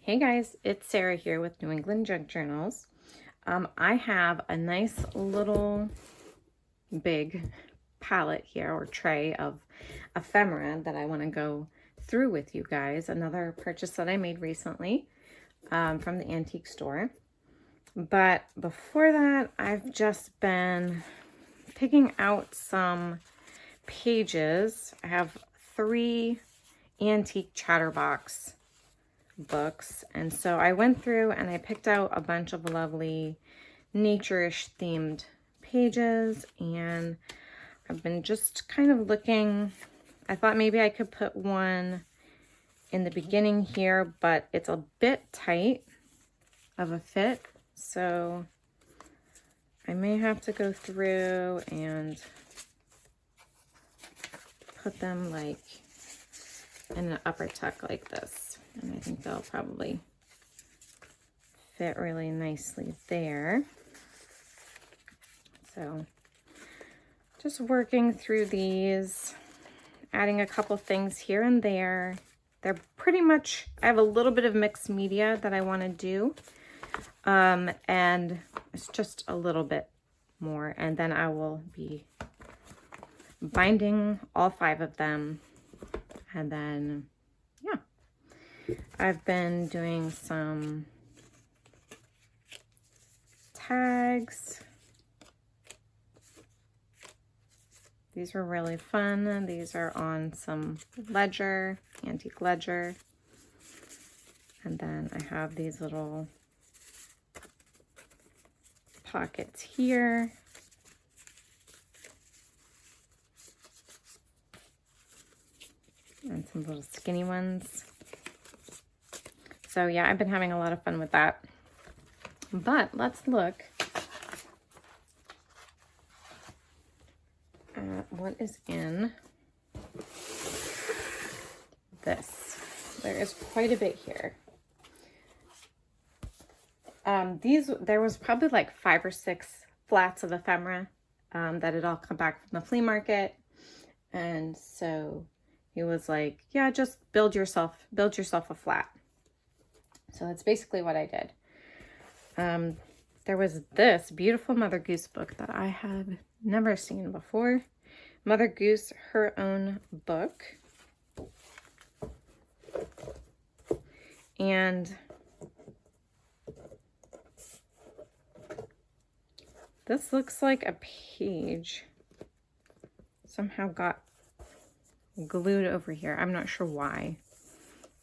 Hey guys, it's Sarah here with New England Junk Journals. I have a nice little big palette here or tray of ephemera that I want to go through with you guys. Another purchase that I made recently from the antique store. But before that, I've just been picking out some pages. I have 3 antique chatterbox books, and so I went through and I picked out a bunch of lovely nature-ish themed pages, and I've been just kind of looking. I thought maybe I could put one in the beginning here, but it's a bit tight of a fit, so I may have to go through and put them like in an upper tuck like this. And I think they'll probably fit really nicely there. So just working through these, adding a couple things here and there. They're pretty much, I have a little bit of mixed media that I want to do. And it's just a little bit more. And then I will be binding all 5 of them. And then, yeah. I've been doing some tags. These were really fun. These are on some ledger, antique ledger. And then I have these little pockets here. And some little skinny ones. So yeah, I've been having a lot of fun with that. But let's look at what is in this. There is quite a bit here. There was probably like 5 or 6 flats of ephemera that had all come back from the flea market. And so he was like, yeah, just build yourself a flat. So that's basically what I did. There was this beautiful Mother Goose book that I had never seen before. Mother Goose, Her Own Book. And this looks like a page somehow got glued over here. I'm not sure why,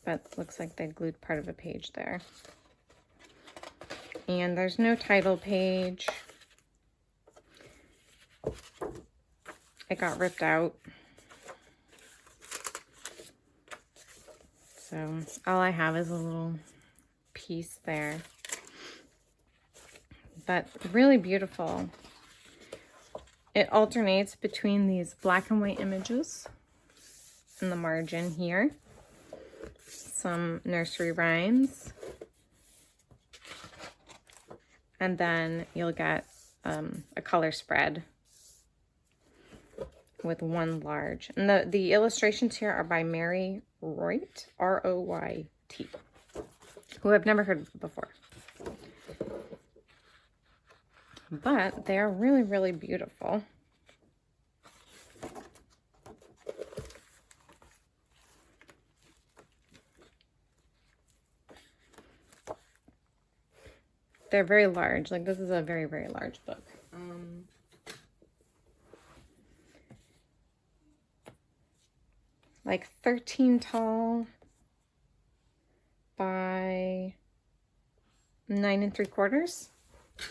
but it looks like they glued part of a page there. And there's no title page. It got ripped out. So all I have is a little piece there. But really beautiful. It alternates between these black and white images in the margin here. Some nursery rhymes. And then you'll get a color spread with one large. And the illustrations here are by Mary Royt, R-O-Y-T, who I've never heard of before. But they're really, really beautiful. They're very large. Like, this is a very, very large book. Like 13 tall by 9 3/4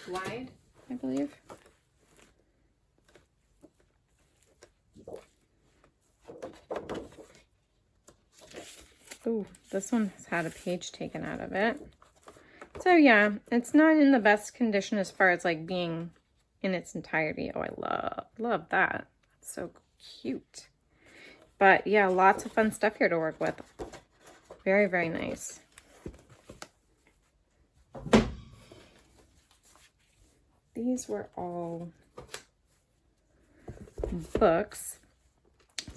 wide, I believe. Ooh, this one has had a page taken out of it. So yeah, it's not in the best condition as far as like being in its entirety. Oh, I love that. That's so cute. But yeah, lots of fun stuff here to work with. Very, very nice. These were all books.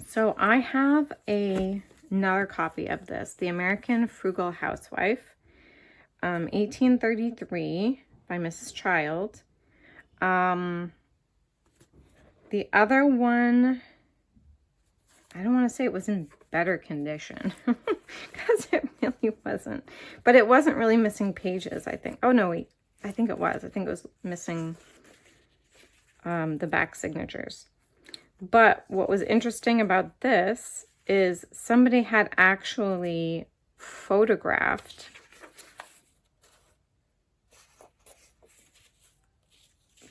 So I have another copy of this, The American Frugal Housewife. 1833 by Mrs. Child. The other one, I don't want to say it was in better condition because it really wasn't. But it wasn't really missing pages, I think. Oh, no, wait. I think it was. I think it was missing the back signatures. But what was interesting about this is somebody had actually photographed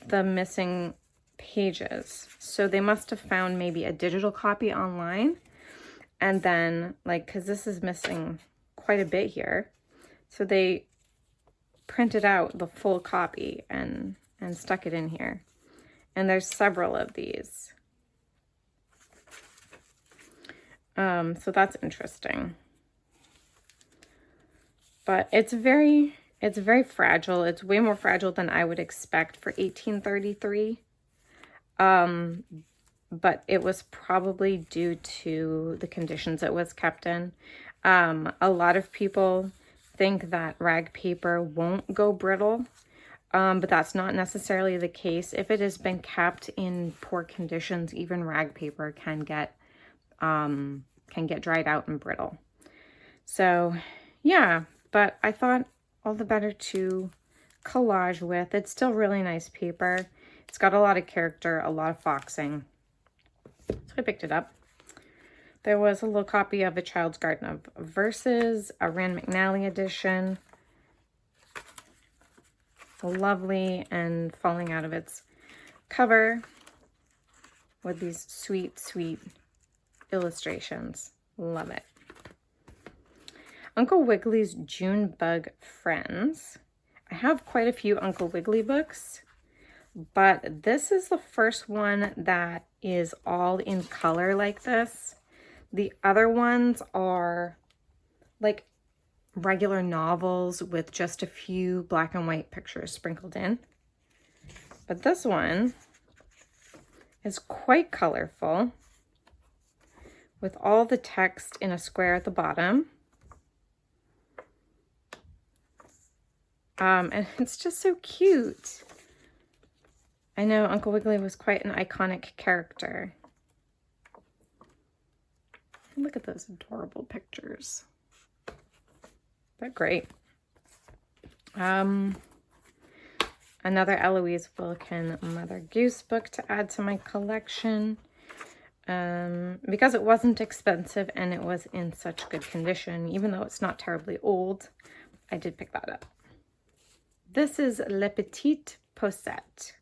the missing pages. So they must have found maybe a digital copy online. And then, like, because this is missing quite a bit here. So they printed out the full copy and stuck it in here. And there's several of these. So that's interesting. But it's very fragile. It's way more fragile than I would expect for 1833. But it was probably due to the conditions it was kept in. A lot of people think that rag paper won't go brittle, but that's not necessarily the case. If it has been kept in poor conditions, even rag paper can get dried out and brittle. So yeah, but I thought all the better to collage with. It's still really nice paper. It's got a lot of character, a lot of foxing. So I picked it up. There was a little copy of A Child's Garden of Verses, a Rand McNally edition. Lovely and falling out of its cover with these sweet, sweet illustrations. Love it. Uncle Wiggily's June Bug Friends. I have quite a few Uncle Wiggily books, but this is the first one that is all in color like this. The other ones are like regular novels with just a few black and white pictures sprinkled in. But this one is quite colorful with all the text in a square at the bottom. And it's just so cute. I know Uncle Wiggily was quite an iconic character. Look at those adorable pictures. They're great. Another Eloise Wilkin Mother Goose book to add to my collection. Because it wasn't expensive and it was in such good condition, even though it's not terribly old, I did pick that up. This is Le Petit Poussette.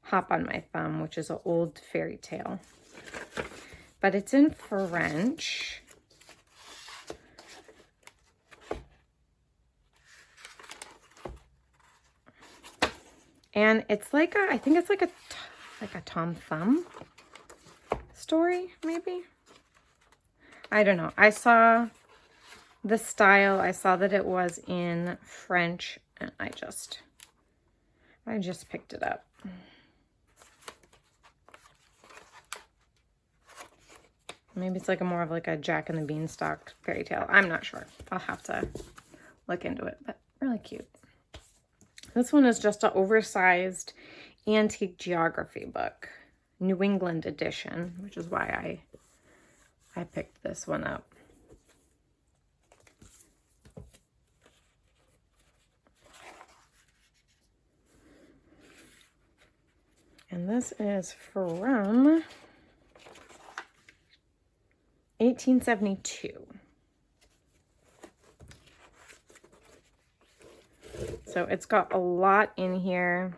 Hop on My Thumb, which is an old fairy tale. But it's in French. And it's like I think it's like a Tom Thumb story, maybe? I don't know. I saw the style. I saw that it was in French, and I just picked it up. Maybe it's like more of like a Jack and the Beanstalk fairy tale. I'm not sure. I'll have to look into it, but really cute. This one is just an oversized antique geography book, New England edition, which is why I picked this one up. And this is from 1872. So it's got a lot in here,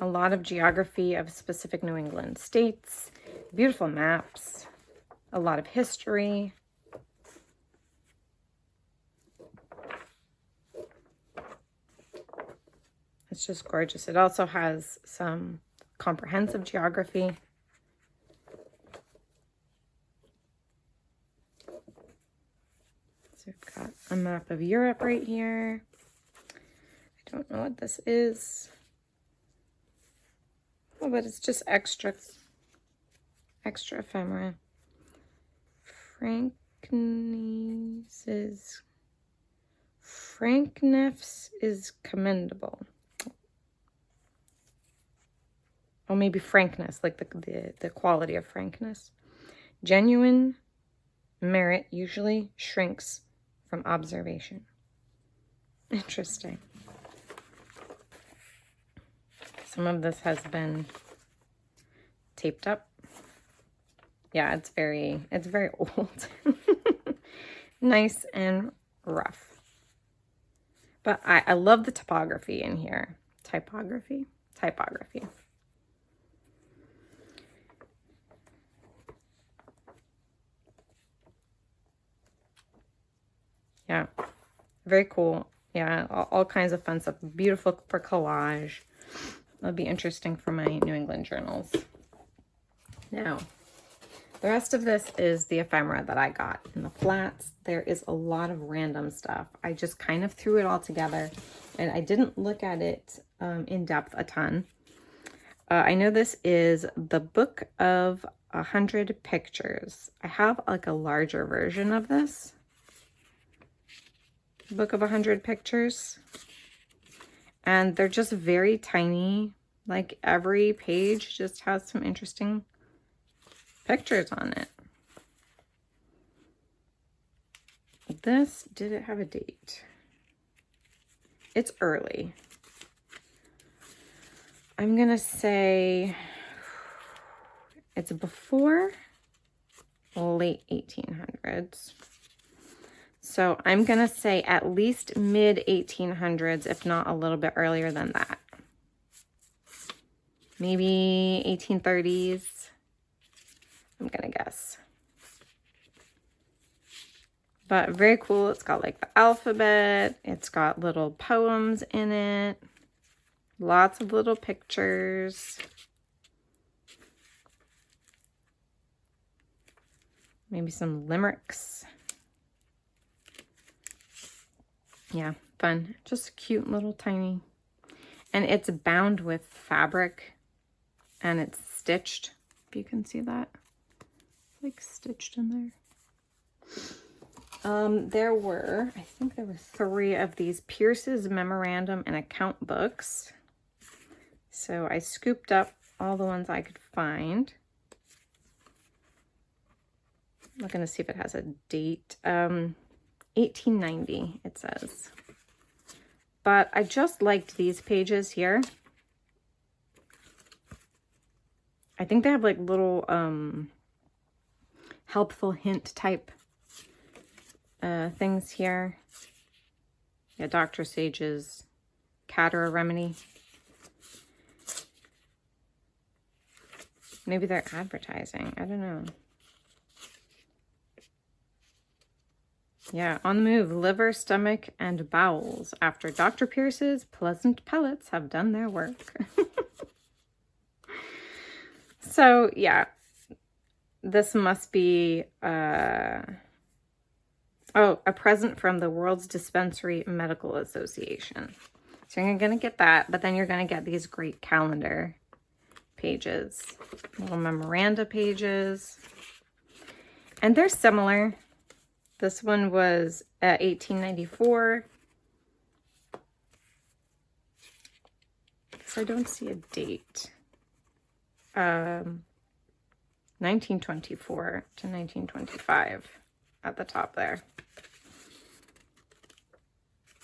a lot of geography of specific New England states, beautiful maps, a lot of history. It's just gorgeous. It also has some comprehensive geography. So we've got a map of Europe right here. I don't know what this is. Oh, but it's just extra ephemera. Frankney's Frankness is commendable. Or maybe frankness, like the quality of frankness. Genuine merit usually shrinks from observation. Interesting. Some of this has been taped up. Yeah, it's very old. Nice and rough. But I love the typography in here. Typography. Yeah, very cool. Yeah, all kinds of fun stuff. Beautiful for collage. It'll be interesting for my New England journals. Now, the rest of this is the ephemera that I got in the flats. There is a lot of random stuff. I just kind of threw it all together, and I didn't look at it in depth a ton. I know this is the Book of 100 Pictures. I have like a larger version of this. Book of 100 Pictures. And they're just very tiny. Like every page just has some interesting pictures on it. This, did it have a date? It's early. I'm gonna say it's before late 1800s. So I'm gonna say at least mid 1800s, if not a little bit earlier than that. Maybe 1830s. I'm gonna guess. But very cool. It's got like the alphabet. It's got little poems in it. Lots of little pictures. Maybe some limericks. Yeah, fun. Just cute little tiny. And it's bound with fabric. And it's stitched. If you can see that. Like stitched in there. I think there were 3 of these Pierce's memorandum and account books. So I scooped up all the ones I could find. I'm looking to see if it has a date. 1890, it says. But I just liked these pages here. I think they have like little helpful hint type things here. Yeah, Dr. Sage's Catara remedy. Maybe they're advertising. I don't know. Yeah, on the move, liver, stomach, and bowels after Dr. Pierce's pleasant pellets have done their work. So, yeah, this must be, a present from the World's Dispensary Medical Association. So you're going to get that, but then you're going to get these great calendar pages, little memoranda pages. And they're similar. This one was 1894. So I don't see a date. 1924 to 1925 at the top there.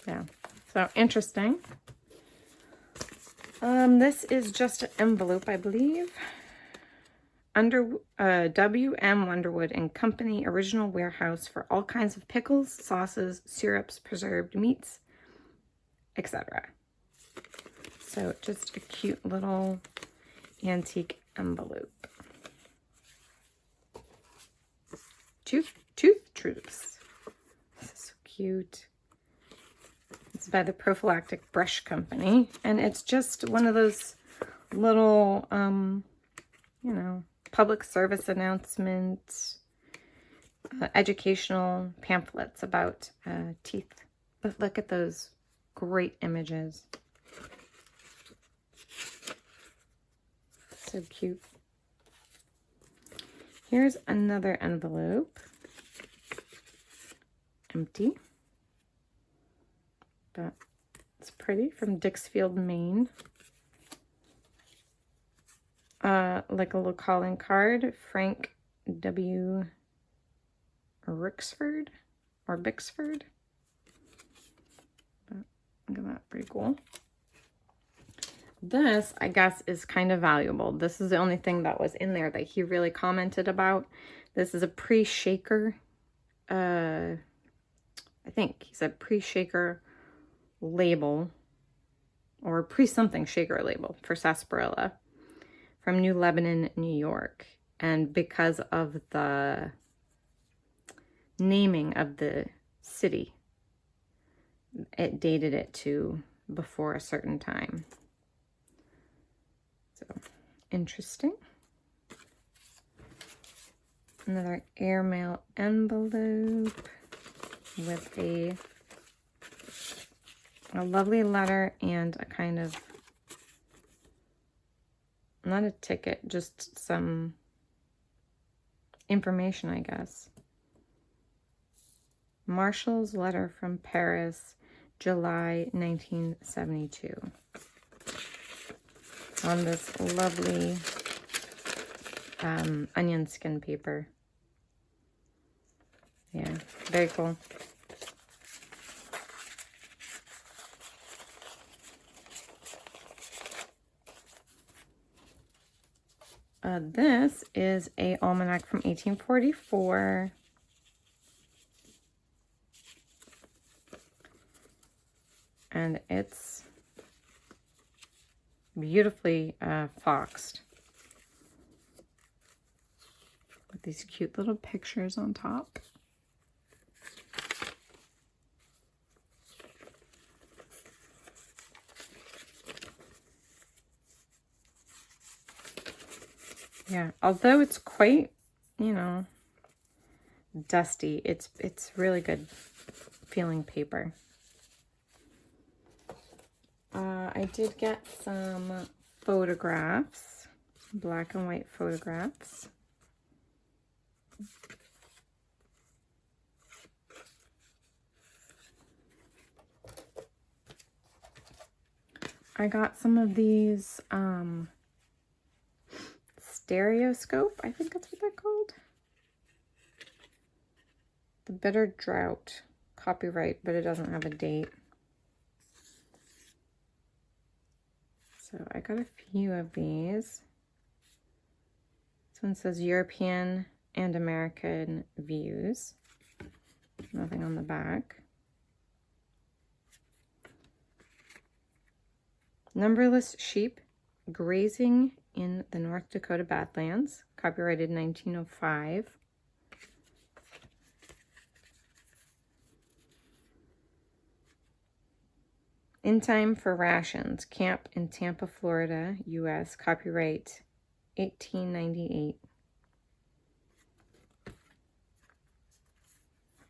Yeah, so interesting. This is just an envelope, I believe. Under W.M. Wonderwood and Company, original warehouse for all kinds of pickles, sauces, syrups, preserved meats, etc. So just a cute little antique envelope. Tooth Truths. This is so cute. It's by the Prophylactic Brush Company, and it's just one of those little, you know, public service announcements, educational pamphlets about teeth. But look at those great images. So cute. Here's another envelope. Empty. but it's pretty, from Dixfield, Maine. Like a little calling card, Frank W. Rixford or Bixford. But look at that, pretty cool. This, I guess, is kind of valuable. This is the only thing that was in there that he really commented about. This is a pre-shaker. I think he said pre-shaker label or pre-something shaker label for sarsaparilla from New Lebanon, New York. And because of the naming of the city, it dated it to before a certain time. So, interesting. Another airmail envelope with a lovely letter and a kind of, not a ticket, just some information, I guess. Marshall's letter from Paris, July 1972. On this lovely onion skin paper. Yeah, very cool. This is a almanac from 1844. And it's beautifully foxed with these cute little pictures on top. Yeah, although it's quite, you know, dusty, it's really good feeling paper. I did get some photographs, black and white photographs. I got some of these stereoscope, I think that's what they're called. The Bitter Drought, copyright, but it doesn't have a date. So I got a few of these. This one says European and American views. Nothing on the back. Numberless sheep grazing in the North Dakota Badlands, copyrighted 1905. In Time for Rations, camp in Tampa, Florida, U.S., copyright 1898.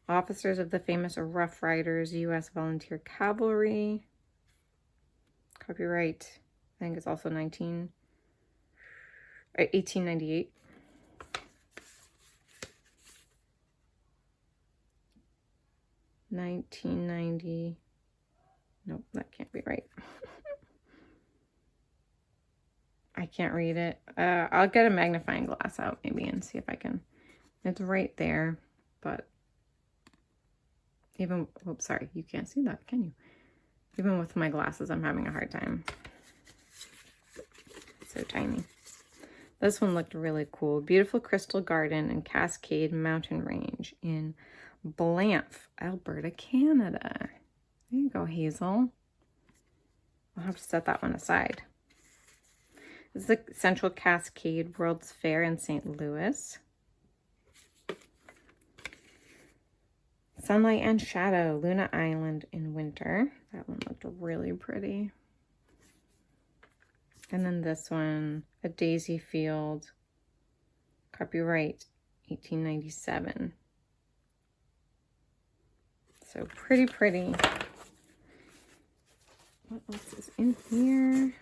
Officers of the famous Rough Riders, U.S. Volunteer Cavalry, copyright, I think it's also 1898. Nope, that can't be right. I can't read it. I'll get a magnifying glass out maybe and see if I can. It's right there, but even, oops, sorry, you can't see that, can you? Even with my glasses, I'm having a hard time. It's so tiny. This one looked really cool. Beautiful Crystal Garden and Cascade Mountain Range in Banff, Alberta, Canada. There you go, Hazel. I'll have to set that one aside. This is the Central Cascade World's Fair in St. Louis. Sunlight and Shadow, Luna Island in winter. That one looked really pretty. And then this one, A Daisy Field, copyright 1897. So pretty, pretty. What else is in here?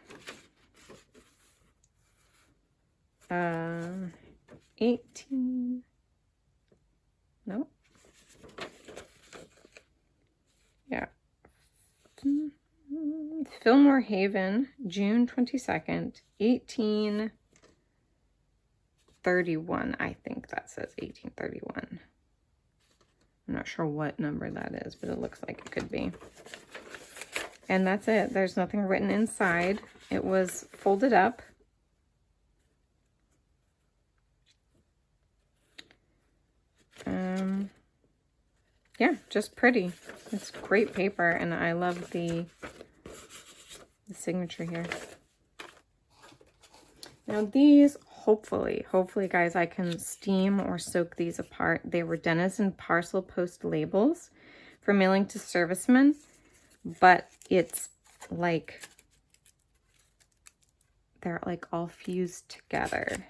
18. No. Yeah. Fillmore Haven, June 22nd, 1831. I think that says 1831. I'm not sure what number that is, but it looks like it could be. And that's it. There's nothing written inside. It was folded up. Yeah, just pretty. It's great paper, and I love the signature here. Now these, hopefully guys, I can steam or soak these apart. They were Denizen parcel post labels for mailing to servicemen, but it's like, they're like all fused together.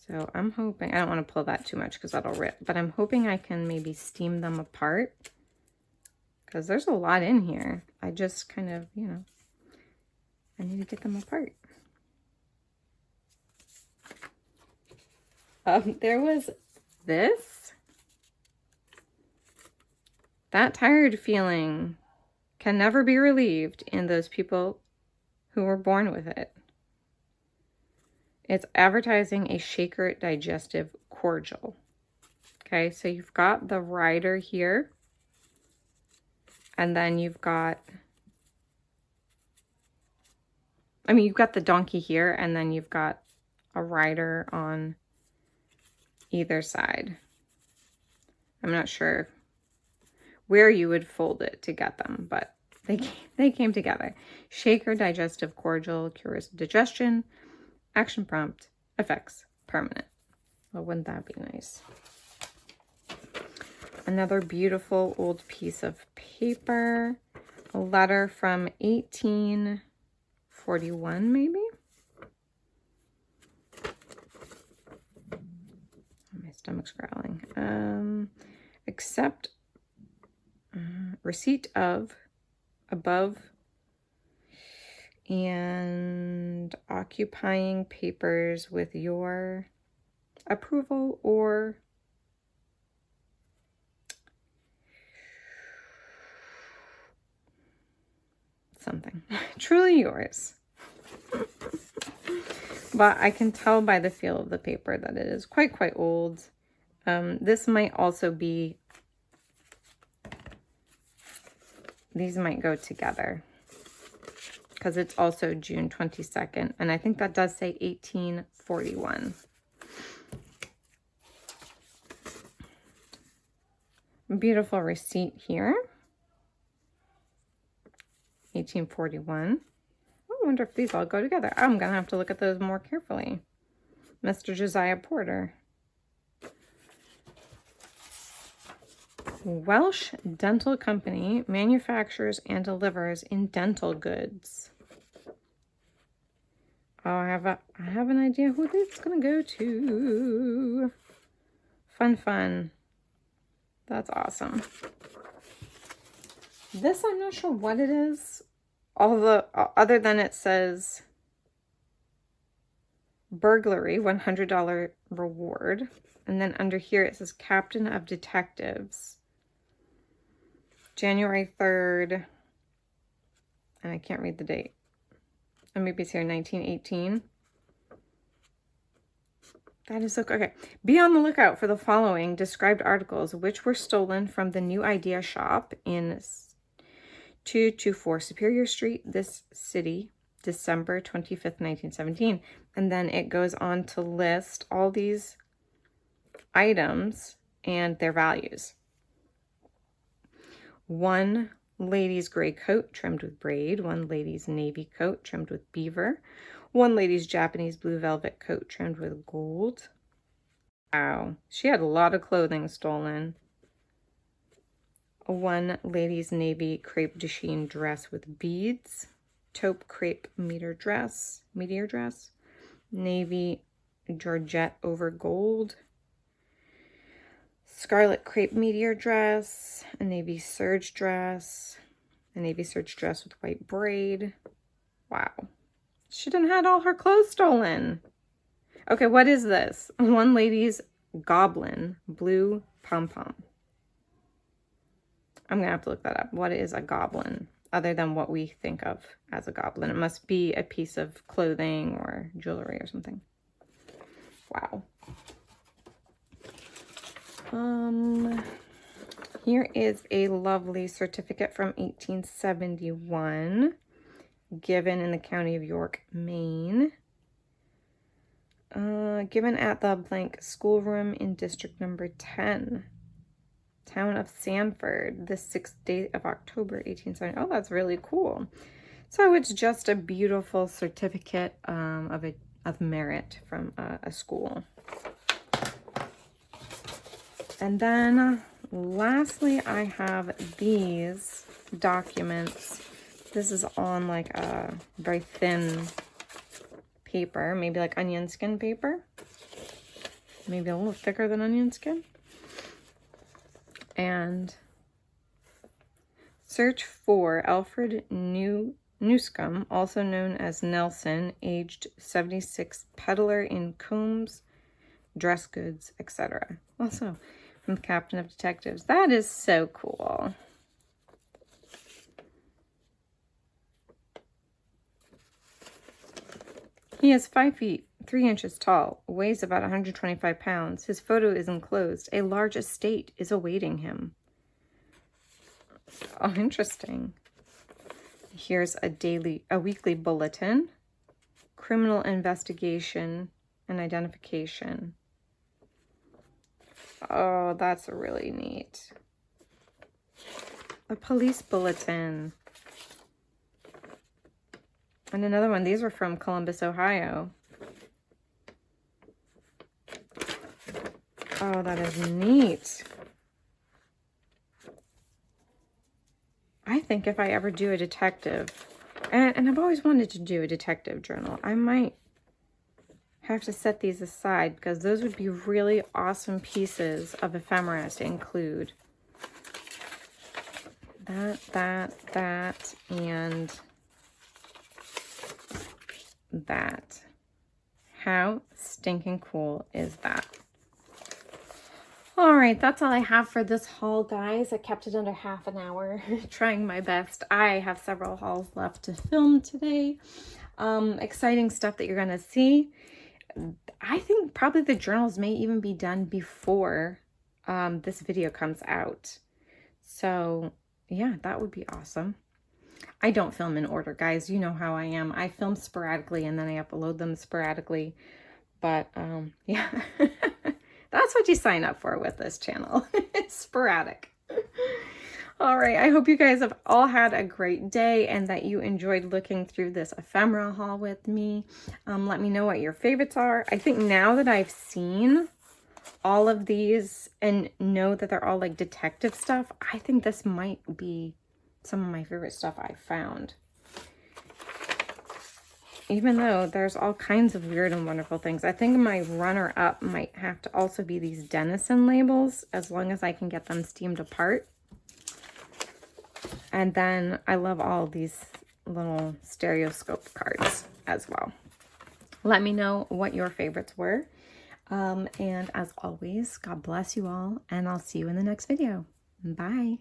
So I'm hoping, I don't want to pull that too much because that'll rip, but I'm hoping I can maybe steam them apart because there's a lot in here. I just kind of, you know, I need to get them apart. There was this. That tired feeling can never be relieved in those people who were born with it. It's advertising a shaker digestive cordial. Okay, so you've got the rider here. And then you've got, I mean, you've got the donkey here, and then you've got a rider on either side. I'm not sure where you would fold it to get them, but they came together. Shaker digestive cordial, cures digestion, action prompt, effects permanent. Well, wouldn't that be nice? Another beautiful old piece of paper. A letter from 1841, maybe? My stomach's growling. Accept receipt of above and occupying papers with your approval or something. Truly yours. But I can tell by the feel of the paper that it is quite old. This might also be, these might go together because it's also June 22nd. And I think that does say 1841. Beautiful receipt here. 1841. I wonder if these all go together. I'm going to have to look at those more carefully. Mr. Josiah Porter. Welsh Dental Company manufactures and delivers in dental goods. Oh, I have an idea who this is going to go to. Fun. That's awesome. This, I'm not sure what it is. Other than it says Burglary, $100 reward. And then under here it says Captain of Detectives. January 3rd. And I can't read the date. And maybe it's here, 1918. That is okay. Be on the lookout for the following described articles, which were stolen from the New Idea Shop in 224 Superior Street, this city, December 25th, 1917. And then it goes on to list all these items and their values. 1 lady's gray coat trimmed with braid, 1 lady's navy coat trimmed with beaver, 1 lady's Japanese blue velvet coat trimmed with gold. Wow, she had a lot of clothing stolen. 1 lady's navy crepe de chine dress with beads, taupe crepe meteor dress, navy georgette over gold, scarlet crepe meteor dress, a navy serge dress, with white braid. Wow. She done had all her clothes stolen. Okay, what is this? 1 lady's goblin blue pom-pom. I'm going to have to look that up. What is a goblin? other than what we think of as a goblin. It must be a piece of clothing or jewelry or something. Wow. Here is a lovely certificate from 1871, given in the county of York, Maine. Given at the blank schoolroom in district number 10, town of Sanford, the 6th day of October, 1870. Oh, that's really cool. So it's just a beautiful certificate of merit from a school. And then lastly, I have these documents. This is on like a very thin paper, maybe like onion skin paper. Maybe a little thicker than onion skin. And search for Alfred Newscomb, also known as Nelson, aged 76, peddler in combs, dress goods, etc. Also from the captain of detectives. That is so cool. He is 5 feet 3 inches tall, weighs about 125 pounds. His photo is enclosed. A large estate is awaiting him. Oh, interesting. Here's a weekly bulletin, criminal investigation and identification. Oh, that's really neat. A police bulletin. And another one. These were from Columbus, Ohio. Oh, that is neat. I think if I ever do a detective, and I've always wanted to do a detective journal, I might have to set these aside because those would be really awesome pieces of ephemera to include. That, and that. How stinking cool is that? All right, that's all I have for this haul, guys. I kept it under half an hour, trying my best. I have several hauls left to film today. Exciting stuff that you're going to see. I think probably the journals may even be done before this video comes out. So, yeah, that would be awesome. I don't film in order, guys. You know how I am. I film sporadically and then I upload them sporadically. But, yeah. That's what you sign up for with this channel. It's sporadic. All right. I hope you guys have all had a great day and that you enjoyed looking through this ephemera haul with me. Let me know what your favorites are. I think now that I've seen all of these and know that they're all like detective stuff, I think this might be some of my favorite stuff I've found. Even though there's all kinds of weird and wonderful things. I think my runner-up might have to also be these Denison labels, as long as I can get them steamed apart. And then I love all these little stereoscope cards as well. Let me know what your favorites were. And as always, God bless you all, and I'll see you in the next video. Bye.